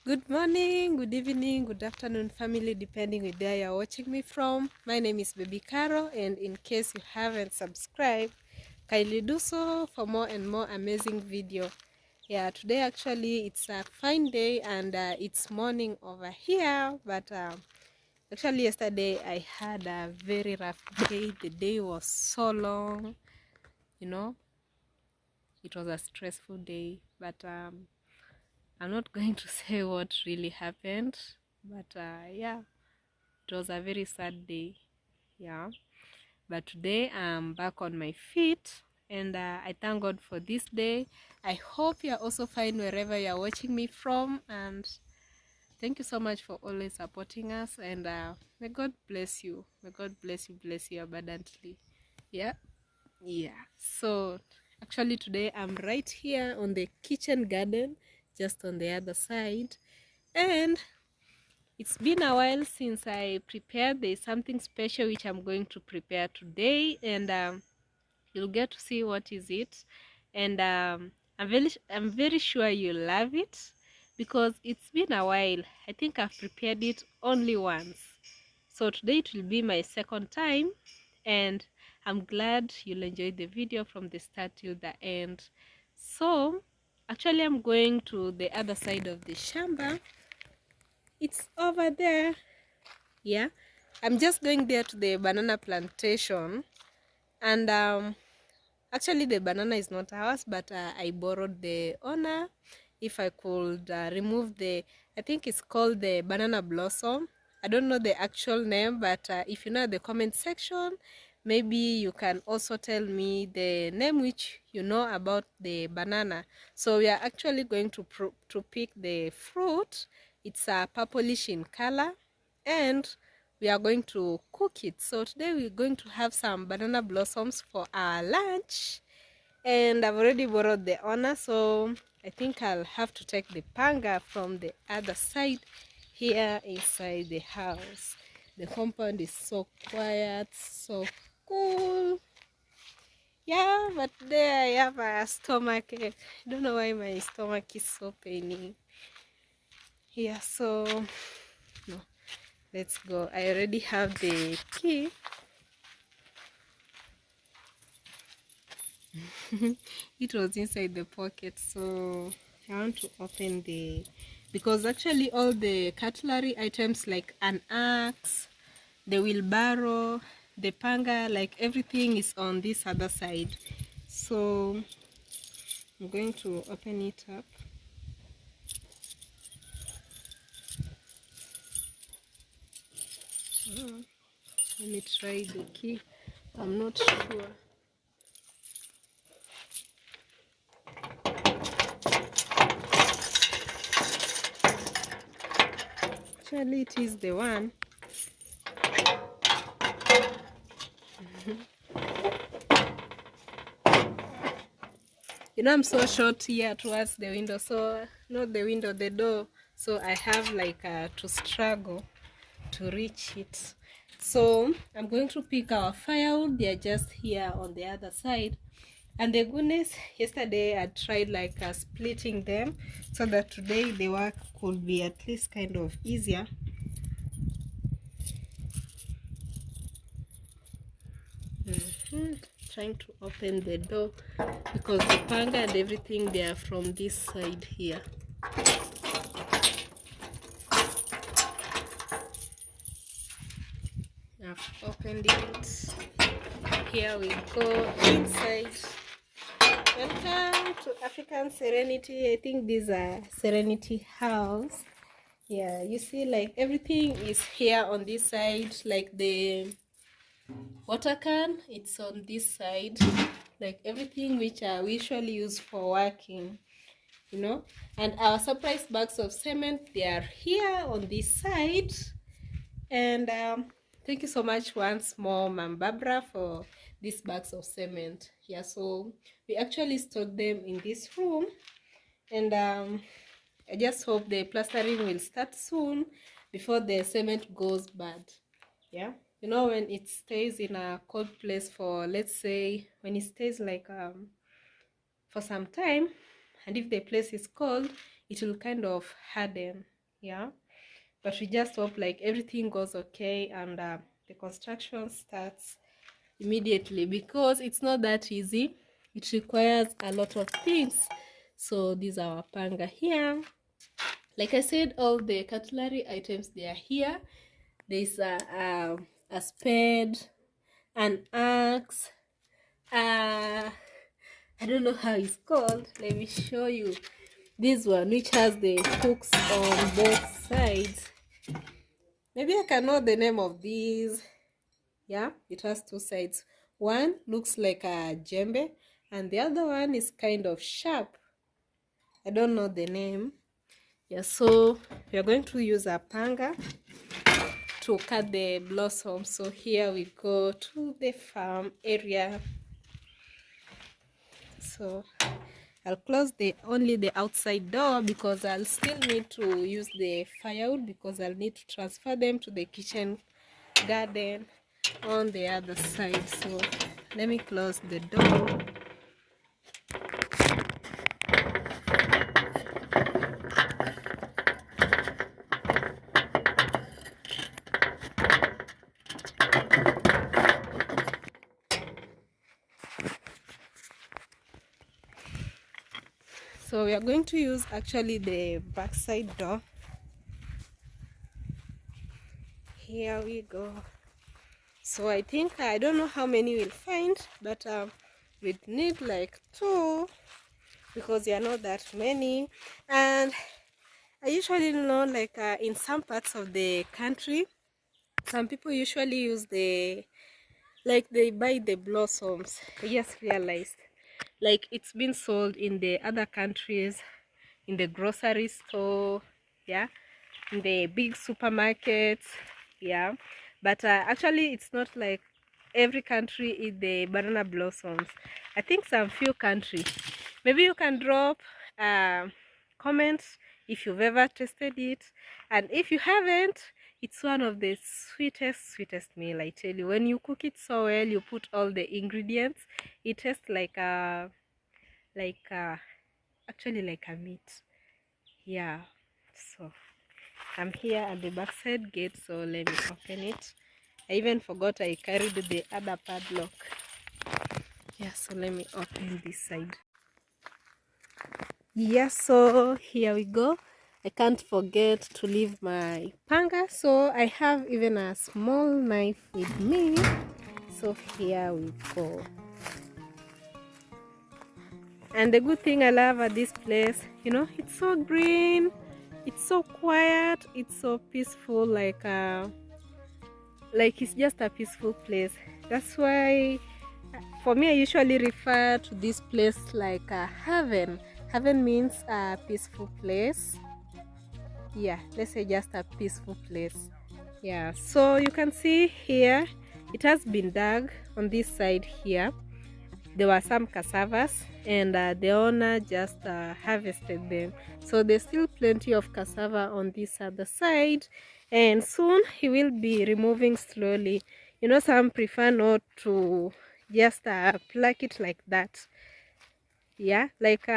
Good morning, good evening, good afternoon, family, depending on where you're watching me from. My name is Baby Caro, and in case you haven't subscribed, kindly do so for more and more amazing video. Yeah, today actually it's a fine day and it's morning over here, but actually yesterday I had a very rough day. The day was so long, you know, it was a stressful day, but I'm not going to say what really happened, but yeah, it was a very sad day. Yeah, but today I'm back on my feet, and I thank God for this day. I hope you're also fine wherever you're watching me from, and thank you so much for always supporting us. And may God bless you. May God bless you abundantly. Yeah, yeah. So actually today I'm right here on the kitchen garden, just on the other side. And it's been a while since I prepared. There's something special which I'm going to prepare today, and you'll get to see what is it. And I'm very sure you'll love it because it's been a while. I think I've prepared it only once. So today it will be my second time, and I'm glad you'll enjoy the video from the start till the end. So actually I'm going to the other side of the shamba. It's over there. Yeah, I'm just going there to the banana plantation, and actually the banana is not ours, but I borrowed the owner if I could remove the, I think it's called the banana blossom. I don't know the actual name, but if you know the comment section, maybe you can also tell me the name which you know about the banana. So we are actually going to pick the fruit. It's purplish in color, and we are going to cook it. So today we're going to have some banana blossoms for our lunch, and I've already borrowed the owner, so I think I'll have to take the panga from the other side here inside the house. The compound is so quiet, so cool. Yeah, but there I have a stomach ache. I don't know why my stomach is so paining. Yeah, so no, let's go. I already have the key. It was inside the pocket, so I want to open the, because actually all the cutlery items like an axe, the wheelbarrow, the panga, like everything is on this other side. So I'm going to open it up. Let me try the key. I'm not sure. Actually it is the one. You know, I'm so short here towards the window, so not the window, the door, so I have like to struggle to reach it. So I'm going to pick our firewood. They are just here on the other side, and the goodness, yesterday I tried like splitting them so that today the work could be at least kind of easier. Trying to open the door because the panga and everything, they are from this side here. I've opened it. Here we go inside. Welcome to African Serenity. I think these are Serenity House. Yeah, you see, like everything is here on this side. Like the water can, it's on this side. Like everything which we usually use for working, you know. And our surprise bags of cement, they are here on this side. And thank you so much once more, Ma'am Barbara, for these bags of cement. Yeah, so we actually stored them in this room, and I just hope the plastering will start soon before the cement goes bad. Yeah, you know, when it stays in a cold place for, let's say, when it stays like for some time, and if the place is cold, it will kind of harden. Yeah, but we just hope like everything goes okay, and the construction starts immediately, because it's not that easy. It requires a lot of things. So these are our panga here. Like I said, all the cutlery items, they are here. There's a spade, an axe, I don't know how it's called. Let me show you. This one, which has the hooks on both sides. Maybe I can know the name of these. Yeah, it has two sides. One looks like a djembe, and the other one is kind of sharp. I don't know the name. Yeah, so we are going to use a panga to cut the blossom. So here we go to the farm area. So I'll close only the outside door, because I'll still need to use the firewood, because I'll need to transfer them to the kitchen garden on the other side. So let me close the door. So we are going to use actually the backside door. Here we go. So I think, I don't know how many we'll find, but we need like 2, because there are not that many. And I usually know, like in some parts of the country, some people usually use like they buy the blossoms. I just realized, like it's been sold in the other countries, in the grocery store, yeah, in the big supermarkets, yeah. But actually it's not like every country eat the banana blossoms. I think some few countries. Maybe you can drop comments if you've ever tasted it, and if you haven't, it's one of the sweetest meal, I tell you. When you cook it so well, you put all the ingredients, it tastes like actually like a meat. Yeah. So I'm here at the backside gate, so let me open it. I even forgot I carried the other padlock. Yeah, so let me open this side. Yeah, so here we go. I can't forget to leave my panga, so I have even a small knife with me. So here we go. And the good thing I love at this place, you know, it's so green, it's so quiet, it's so peaceful, like it's just a peaceful place. That's why for me I usually refer to this place like a heaven. Heaven means a peaceful place. Yeah, let's say just a peaceful place. Yeah, so you can see here it has been dug on this side here. There were some cassavas, and the owner just harvested them, so there's still plenty of cassava on this other side, and soon he will be removing slowly. You know, some prefer not to just pluck it like that. Yeah, like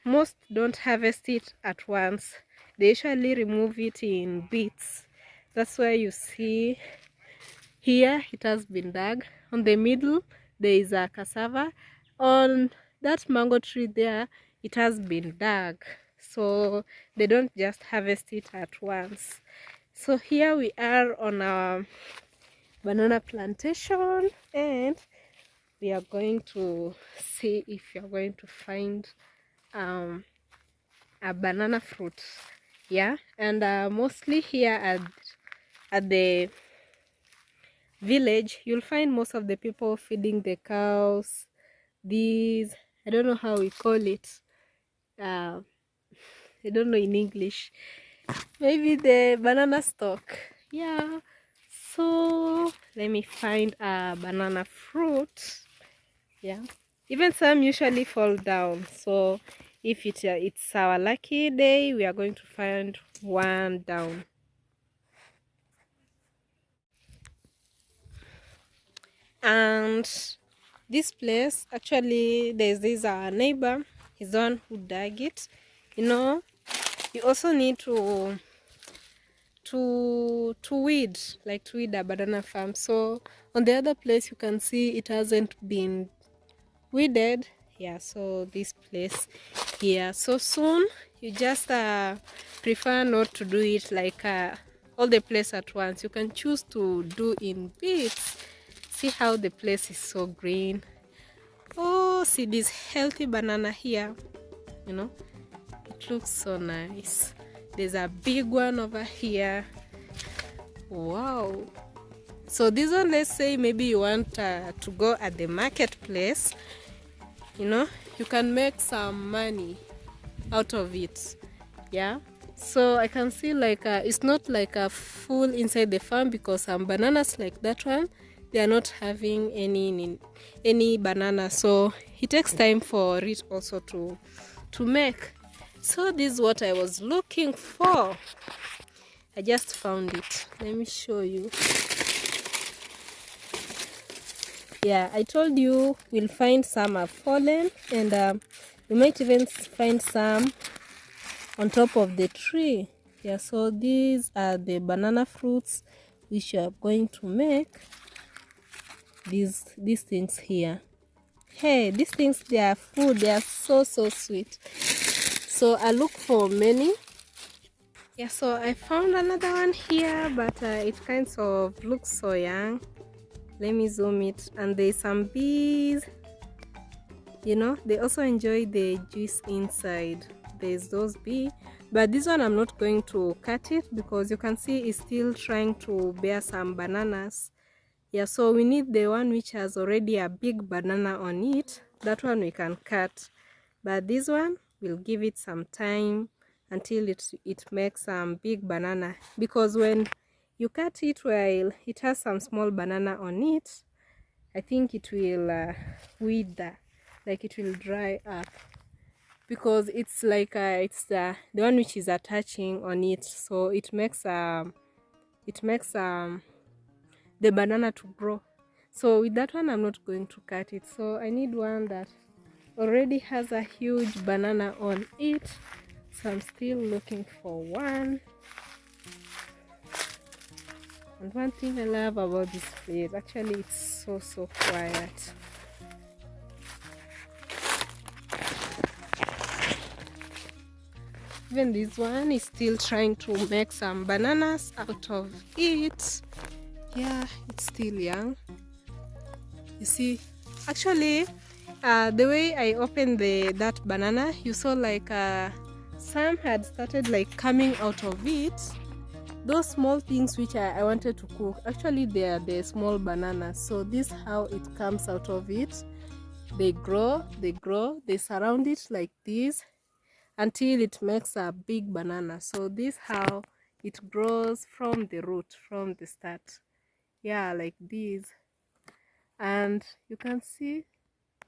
most don't harvest it at once. They usually remove it in bits. That's why you see here it has been dug. On the middle there is a cassava. On that mango tree there, it has been dug, so they don't just harvest it at once. So here we are on our banana plantation, and we are going to see if we are going to find a banana fruit. Yeah, and mostly here at the village, you'll find most of the people feeding the cows. These, I don't know how we call it, I don't know in English. Maybe the banana stalk. Yeah, so let me find a banana fruit. Yeah, even some usually fall down, so if it's our lucky day, we are going to find one down. And this place, actually, there's this neighbor, he's the one who dug it. You know, you also need to weed, like to weed a banana farm. So on the other place you can see it hasn't been weeded. Yeah, so this place here, so soon you just prefer not to do it like all the place at once. You can choose to do in bits. See how the place is so green. Oh, see this healthy banana here, you know, it looks so nice. There's a big one over here. Wow. So this one, let's say maybe you want to go at the marketplace, you know, you can make some money out of it. Yeah, so I can see like it's not like a full inside the farm, because some bananas like that one, they are not having any banana, so it takes time for it also to make. So this is what I was looking for. I just found it. Let me show you. Yeah, I told you we'll find some have fallen, and we might even find some on top of the tree. Yeah, so these are the banana fruits which you are going to make these things here. Hey, these things, they are food. They are so sweet. So I look for many. Yeah, so I found another one here, but it kind of looks so young. Let me zoom it. And there's some bees, you know, they also enjoy the juice inside. There's those bees, but this one I'm not going to cut it, because you can see it's still trying to bear some bananas. Yeah, so we need the one which has already a big banana on it. That one we can cut, but this one will give it some time until it makes some big banana, because when you cut it while it has some small banana on it, I think it will wither, like it will dry up, because it's like it's the one which is attaching on it, so it makes the banana to grow. So with that one I'm not going to cut it, so I need one that already has a huge banana on it. So I'm still looking for one. And one thing I love about this place, actually it's so quiet. Even this one is still trying to make some bananas out of it. Yeah, it's still young. You see, actually, the way I opened that banana, you saw like some had started like coming out of it. Those small things which I wanted to cook, actually they are the small bananas. So this how it comes out of it. They grow, they surround it like this until it makes a big banana. So this how it grows from the root, from the start. Yeah, like this. And you can see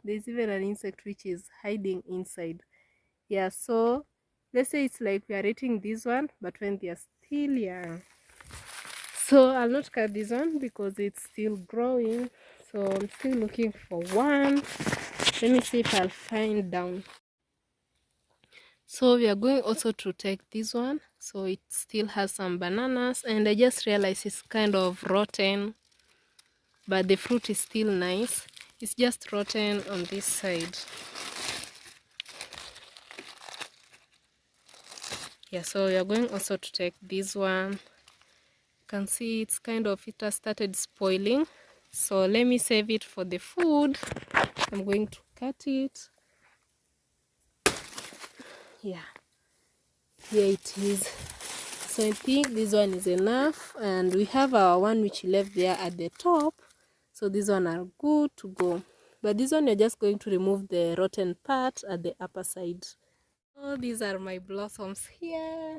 there's even an insect which is hiding inside. Yeah, so let's say it's like we are eating this one, but when they are still young. So I'll not cut this one because it's still growing. So I'm still looking for one. Let me see if I'll find down. So we are going also to take this one. So it still has some bananas, and I just realized it's kind of rotten, but the fruit is still nice. It's just rotten on this side. Yeah, so we are going also to take this one. You can see it's kind of, it has started spoiling. So let me save it for the food. I'm going to cut it. Yeah, here it is. So I think this one is enough, and we have our one which left there at the top. So these one are good to go. But this one you're just going to remove the rotten part at the upper side. Oh, these are my blossoms here.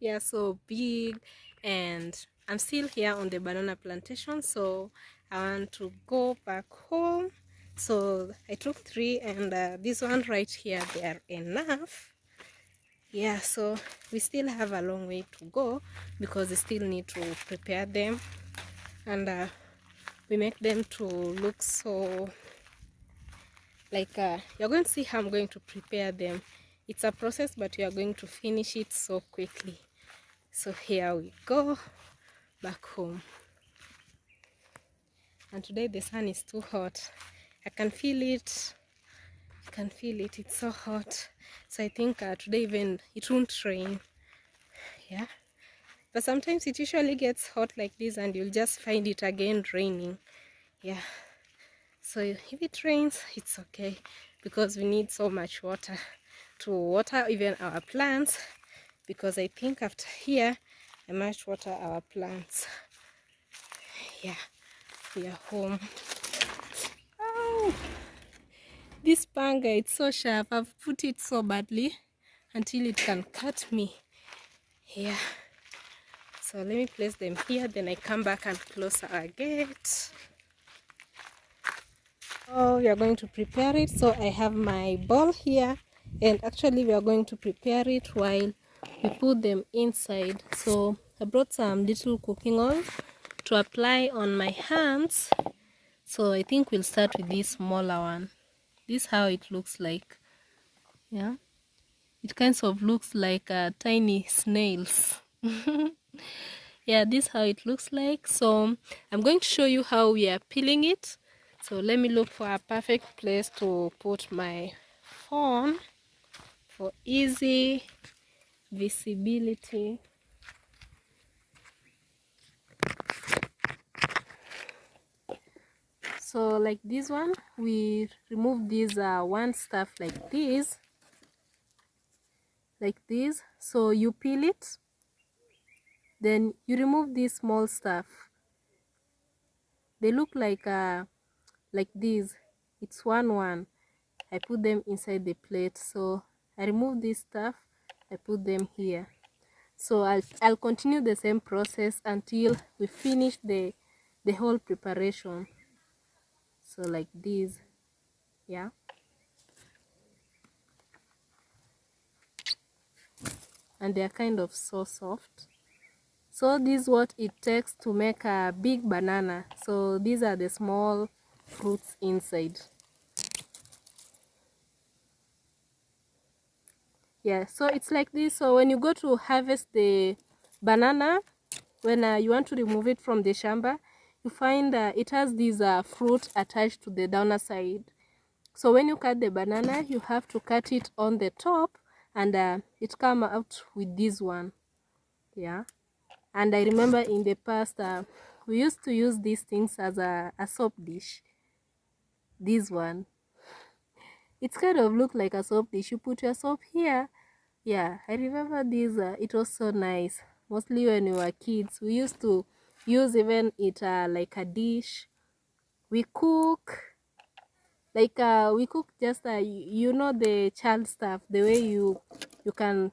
They are so big, and I'm still here on the banana plantation, so I want to go back home. So I took 3, and this one right here, they are enough. Yeah, so we still have a long way to go, because we still need to prepare them, and we make them to look so like you're going to see how I'm going to prepare them. It's a process, but you are going to finish it so quickly. So here we go back home. And today the sun is too hot. I can feel it. I can feel it. It's so hot. So I think today even it won't rain. Yeah. But sometimes it usually gets hot like this and you'll just find it again raining. Yeah. So if it rains, it's okay because we need so much water to water even our plants, because I think after here I must water our plants. Yeah, we are home. Oh, this panga, it's so sharp. I've put it so badly until it can cut me. Yeah. So let me place them here, then I come back and close our gate. Oh, we are going to prepare it. So I have my bowl here, and actually we are going to prepare it while we put them inside. So I brought some little cooking oil to apply on my hands. So I think we'll start with this smaller one. This is how it looks like. Yeah, it kind of looks like tiny snails. Yeah, this is how it looks like. So I'm going to show you how we are peeling it. So let me look for a perfect place to put my phone for easy visibility. So like this one, we remove this one stuff like this. So you peel it, then you remove this small stuff. They look like this. It's one. I put them inside the plate. So I remove this stuff, I put them here. So I'll continue the same process until we finish the whole preparation. So like this. Yeah. And they're kind of so soft. So this is what it takes to make a big banana. So these are the small fruits inside. Yeah, so it's like this. So when you go to harvest the banana, when you want to remove it from the shamba, you find it has this fruit attached to the downer side. So when you cut the banana, you have to cut it on the top, and it come out with this one. Yeah. And I remember in the past, we used to use these things as a soap dish. This one, it's kind of look like a soap dish. You put your soap here. Yeah, I remember this. It was so nice. Mostly when we were kids, we used to use even it like a dish. We cook. Like we cook just you know, the child stuff, the way you can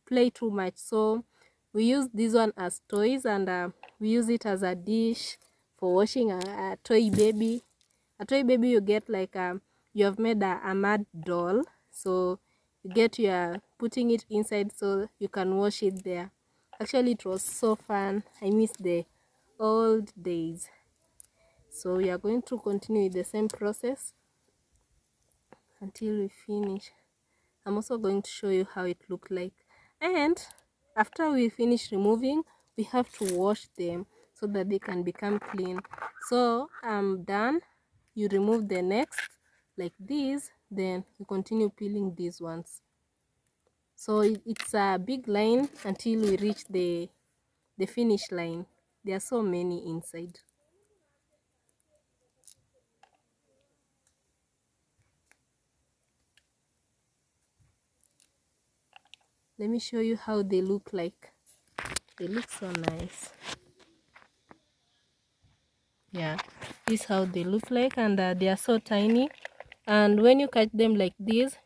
play too much. So we use this one as toys, and we use it as a dish for washing a toy baby. A toy baby, you get like you have made a mud doll, so you are putting it inside so you can wash it there. Actually, it was so fun. I miss the old days. So we are going to continue with the same process until we finish. I'm also going to show you how it looked like. And after we finish removing, we have to wash them so that they can become clean. So I'm done. You remove the next like this, then you continue peeling these ones. So it's a big line until we reach the finish line. There are so many inside. Let me show you how they look like. They look so nice. Yeah, this is how they look like, and they are so tiny. And when you cut them like this,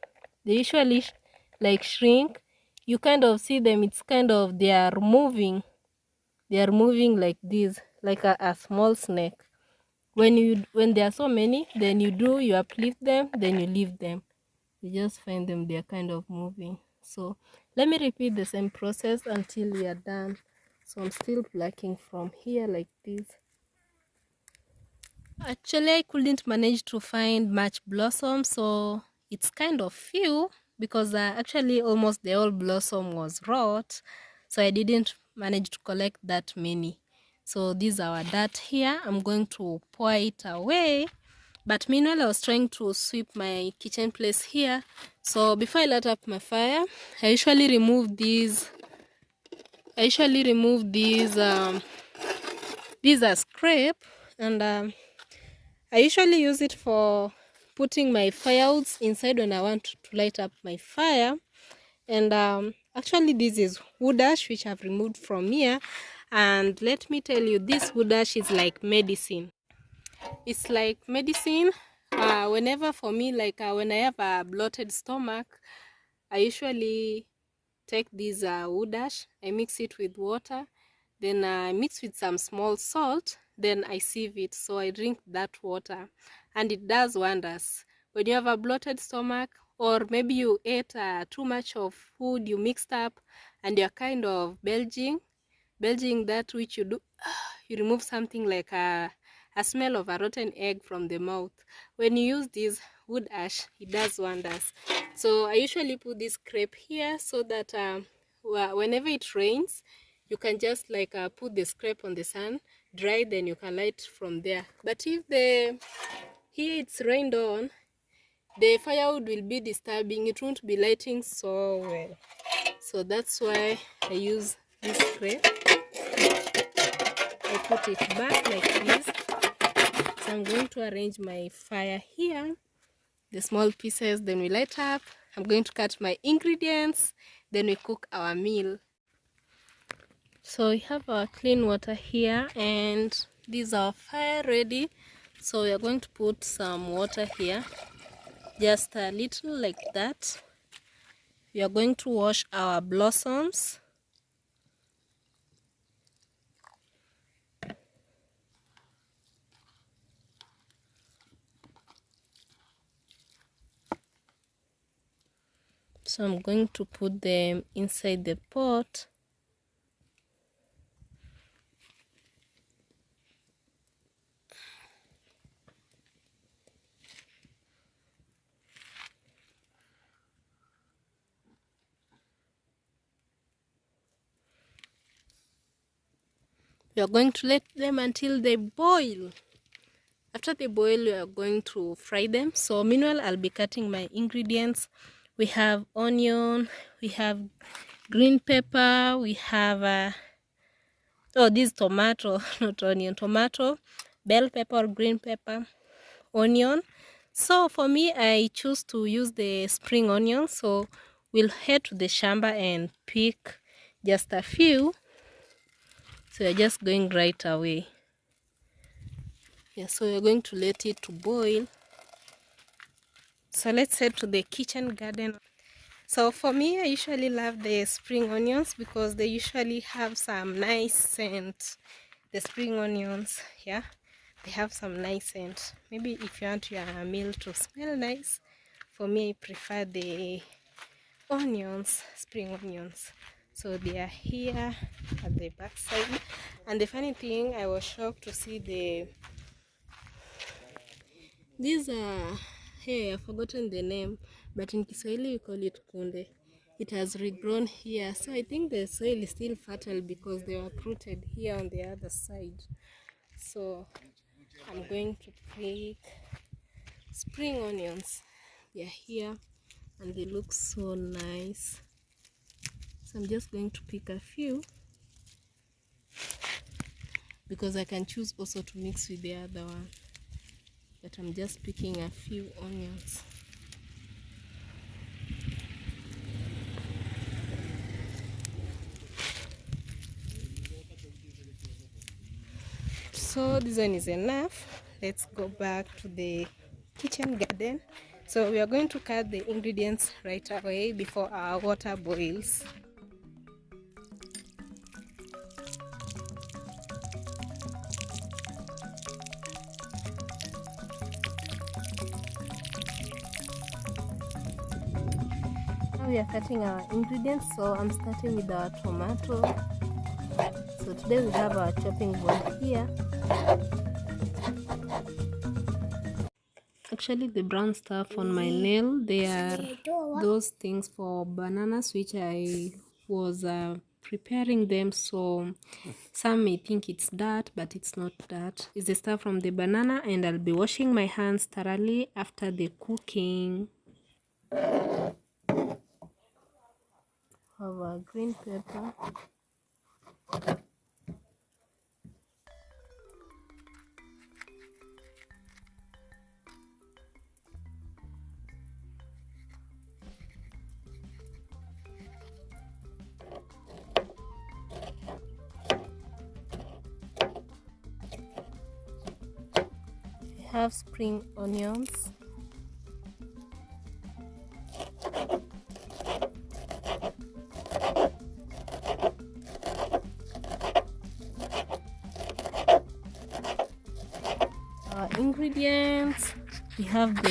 they usually like shrink. You kind of see them, it's kind of they are moving like this, like a small snake. When there are so many, then you uplift them, then you leave them. You just find them, they are kind of moving. So let me repeat the same process until we are done. So I'm still plucking from here like this. Actually, I couldn't manage to find much blossom, so it's kind of few, because actually almost the whole blossom was rot, so I didn't manage to collect that many. So this is our dirt here. I'm going to pour it away. But meanwhile, I was trying to sweep my kitchen place here. So before I light up my fire, I usually remove these. These are scrape, and I usually use it for putting my firewoods inside when I want to light up my fire. And actually this is wood ash which I've removed from here. And let me tell you, this wood ash is like medicine. It's like medicine. Whenever for me, like when I have a bloated stomach, I usually take this wood ash, I mix it with water, then I mix with some small salt, then I sieve it. So I drink that water, and it does wonders. When you have a bloated stomach, or maybe you ate too much of food you mixed up, and you're kind of belching that which you do, you remove something like a smell of a rotten egg from the mouth. When you use this wood ash, it does wonders. So I usually put this scrape here so that whenever it rains, you can just like put the scrape on the sun, dry, then you can light from there. But if here it's rained on, the firewood will be disturbing. It won't be lighting so well. So that's why I use this scrape. I put it back like this. So I'm going to arrange my fire here, the small pieces, then we light up. I'm going to cut my ingredients, then we cook our meal. So we have our clean water here, and this is our fire ready. So we are going to put some water here, just a little like that. We are going to wash our blossoms. So I'm going to put them inside the pot. We are going to let them until they boil. After they boil, we are going to fry them. So meanwhile, I'll be cutting my ingredients. We have onion, we have green pepper, we have this tomato, not onion, tomato, bell pepper, green pepper, onion. So for me, I choose to use the spring onion. So we'll head to the shamba and pick just a few. So we're just going right away. Yeah, so we're going to let it to boil. So let's head to the kitchen garden. So for me, I usually love the spring onions because they usually have some nice scent. The spring onions, yeah, they have some nice scent. Maybe if you want your meal to smell nice, for me, I prefer the onions, spring onions. So they are here at the back side. And the funny thing, I was shocked to see these are, hey, I've forgotten the name, but in Kiswahili we call it kunde. It has regrown here, so I think the soil is still fertile because they were uprooted here on the other side. So I'm going to pick spring onions. They are here and they look so nice. So I'm just going to pick a few because I can choose also to mix with the other one. But I'm just picking a few onions. So this one is enough. Let's go back to the kitchen garden. So we are going to cut the ingredients right away before our water boils. We are cutting our ingredients, so I'm starting with our tomato. So today we have our chopping board here. Actually, the brown stuff on my nail, they are those things for bananas which I was preparing them. So some may think it's dirt, but it's not dirt. It's the stuff from the banana, and I'll be washing my hands thoroughly after the cooking. Have a green pepper. Have spring onions. Our ingredients, we have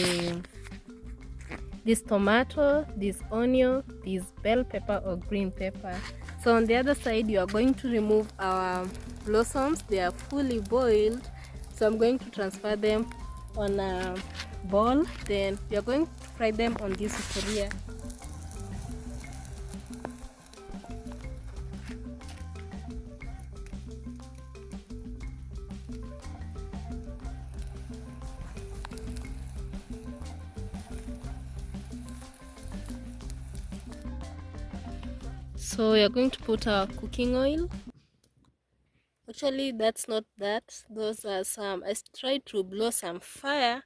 this tomato, this onion, this bell pepper or green pepper. So on the other side, you are going to remove our blossoms. They are fully boiled, so I'm going to transfer them on a bowl. Then we are going to fry them on this sufuria. So we are going to put our cooking oil. Actually, that's not that. Those are some. I tried to blow some fire,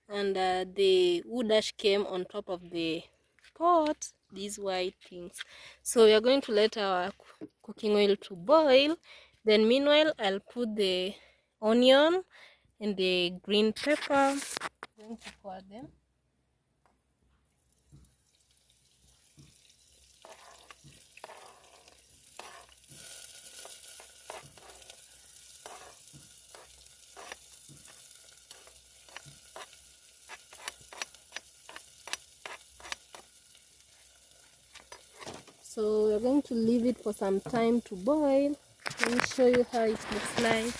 and the wood ash came on top of the pot. These white things. So we are going to let our cooking oil to boil. Then meanwhile, I'll put the onion and the green pepper. I'm going to pour them. So we're going to leave it for some time to boil. Let me show you how it looks like.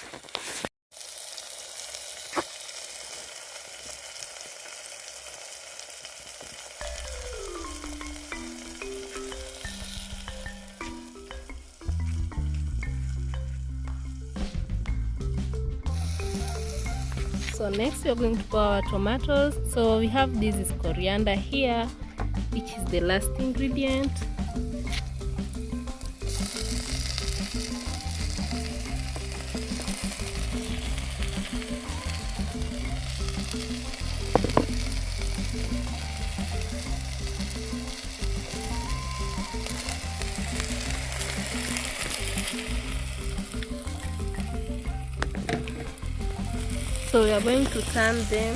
So next we're going to pour our tomatoes. So we have this is coriander here, which is the last ingredient. So we are going to turn them.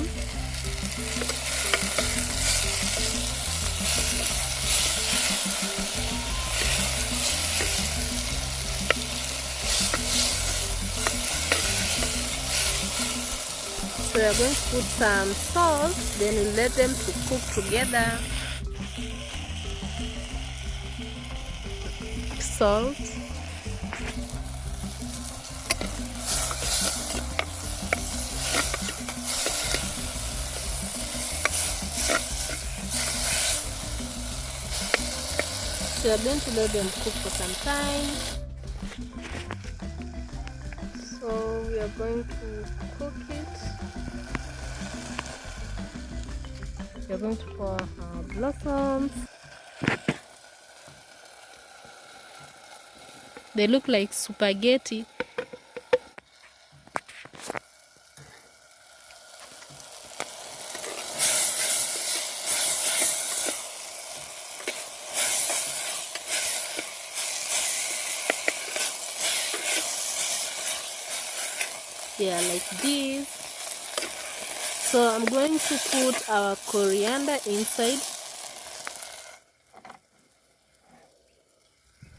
So we are going to put some salt, then we'll let them to cook together. Salt. So we are going to let them cook for some time. So we are going to cook it. We are going to pour our blossoms. They look like spaghetti. Yeah, like this. So I'm going to put our coriander inside.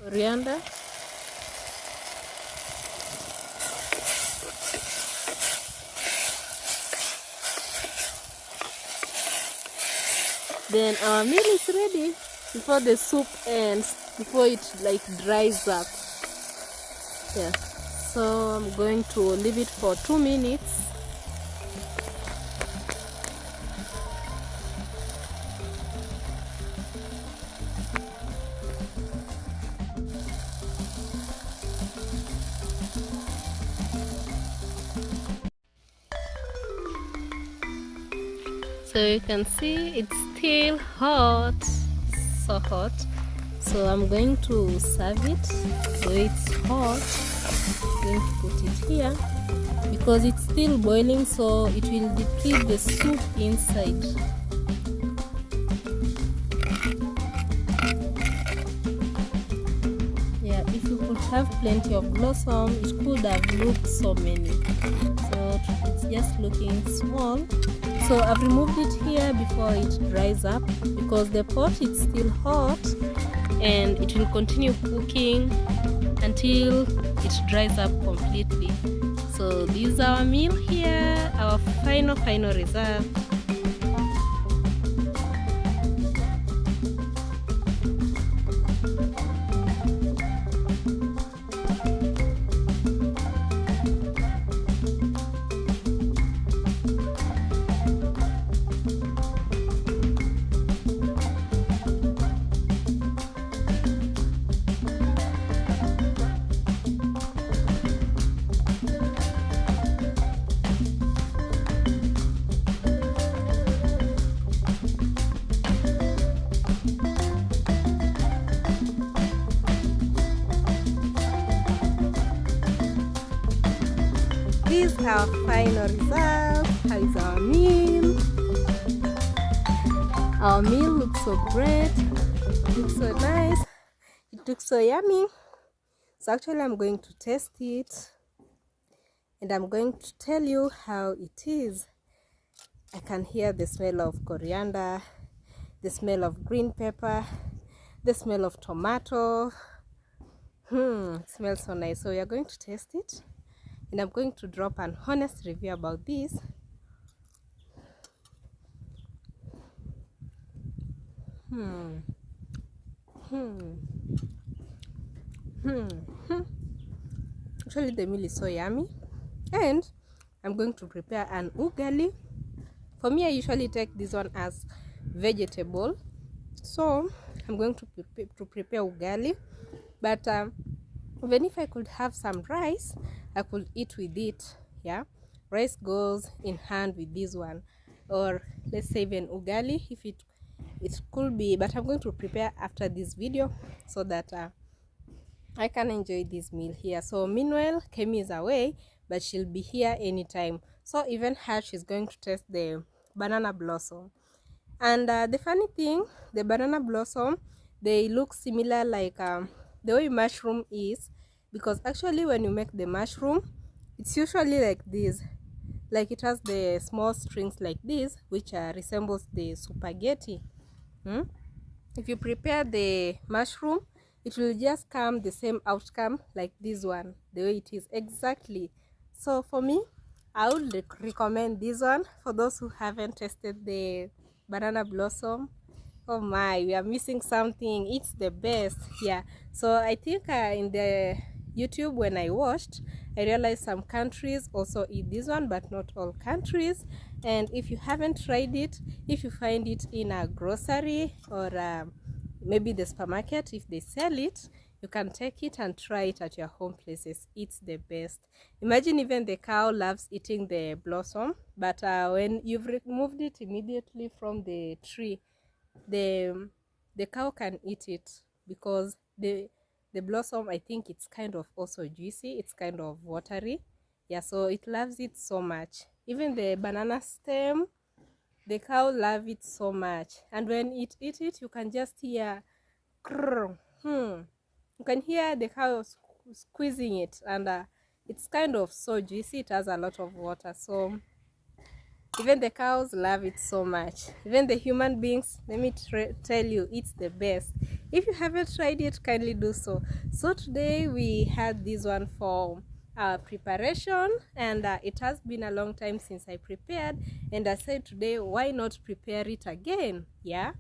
Coriander. Then our meal is ready before the soup ends, before it like dries up. Yeah. So I'm going to leave it for 2 minutes. So you can see it's still hot, so hot. So I'm going to serve it. So it's hot. I'm going to put it here because it's still boiling, so it will deplete the soup inside. Yeah, if you could have plenty of blossom, it could have looked so many. So it's just looking small. So I've removed it here before it dries up because the pot is still hot and it will continue cooking until it dries up completely. So this is our meal here, our final result. This is our final result. How is our meal? Our meal looks so great. It looks so nice. It looks so yummy. So actually I'm going to taste it and I'm going to tell you how it is. I can hear the smell of coriander, the smell of green pepper, the smell of tomato. It smells so nice. So we are going to taste it. And I'm going to drop an honest review about this. Actually, the meal is so yummy. And I'm going to prepare an ugali. For me, I usually take this one as vegetable. So I'm going to prepare ugali. But even if I could have some rice, I could eat with it. Yeah, rice goes in hand with this one, or let's say even ugali if it could be, but I'm going to prepare after this video so that I can enjoy this meal here. So meanwhile, Kemi is away, but she'll be here anytime. So even her, she's going to taste the banana blossom. And the funny thing, the banana blossom, they look similar like the way mushroom is, because actually when you make the mushroom, it's usually like this, like it has the small strings like this, which resembles the spaghetti. If you prepare the mushroom, it will just come the same outcome like this one, the way it is exactly. So for me, I would recommend this one for those who haven't tasted the banana blossom. Oh my, we are missing something. It's the best. Yeah, so I think in the YouTube when I watched, I realized some countries also eat this one, but not all countries. And if you haven't tried it, if you find it in a grocery or maybe the supermarket, if they sell it, you can take it and try it at your home places. It's the best. Imagine even the cow loves eating the blossom, but when you've removed it immediately from the tree, the cow can eat it because the blossom, I think it's kind of also juicy, it's kind of watery. Yeah, so it loves it so much. Even the banana stem, the cow love it so much, and when it eat it, you can just hear you can hear the cow squeezing it, and it's kind of so juicy. It has a lot of water, so even the cows love it so much. Even the human beings, let me tell you, it's the best. If you haven't tried it, kindly do so. So today we had this one for preparation, and it has been a long time since I prepared, and I said today, why not prepare it again? Yeah,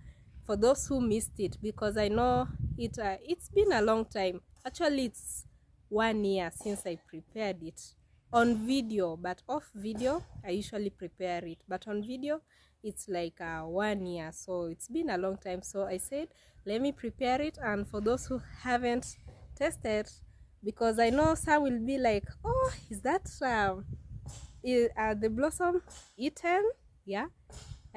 for those who missed it, because I know it's been a long time. Actually, it's 1 year since I prepared it on video, but off video I usually prepare it, but on video it's like 1 year. So it's been a long time, so I said let me prepare it. And for those who haven't tested, because I know some will be like, oh, is that the blossom eaten? Yeah,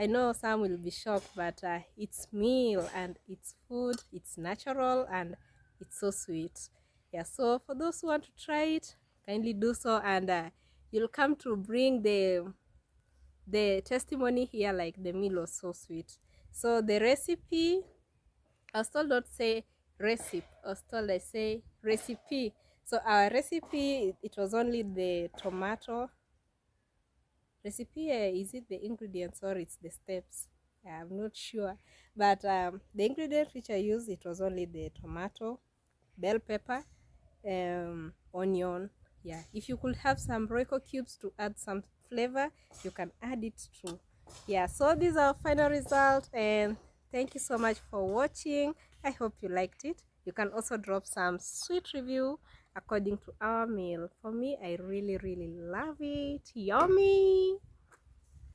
I know some will be shocked, but it's meal and it's food, it's natural and it's so sweet. Yeah, so for those who want to try it, kindly do so, and you'll come to bring the testimony here, like the meal was so sweet. So the recipe, I was told not say recipe, I was told I say recipe. So our recipe, it was only the tomato. Recipe, is it the ingredients or it's the steps? I'm not sure. But the ingredients which I used, it was only the tomato, bell pepper, onion. Yeah, if you could have some Royco cubes to add some flavor, you can add it too. Yeah, so these are final result, and thank you so much for watching. I hope you liked it. You can also drop some sweet review according to our meal. For me, I really love it. Yummy.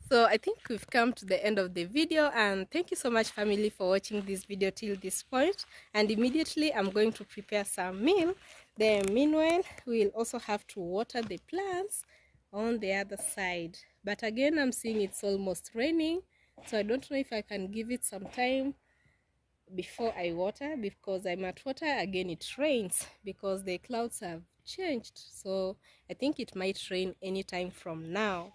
So I think we've come to the end of the video, and thank you so much, family, for watching this video till this point. And immediately I'm going to prepare some meal. Then meanwhile, we'll also have to water the plants on the other side. But again, I'm seeing it's almost raining, so I don't know if I can give it some time before I water, because I'm at water again it rains because the clouds have changed. So I think it might rain anytime from now.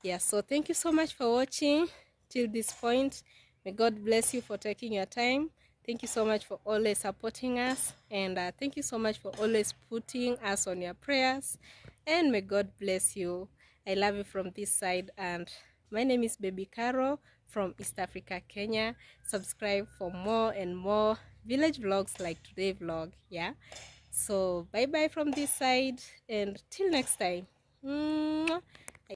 Yeah, so thank you so much for watching till this point. May God bless you for taking your time. Thank you so much for always supporting us, and thank you so much for always putting us on your prayers, and may God bless you. I love you from this side, and my name is Baby Caro from East Africa, Kenya. Subscribe for more and more village vlogs like today vlog. Yeah, so bye bye from this side, and till next time. Mwah.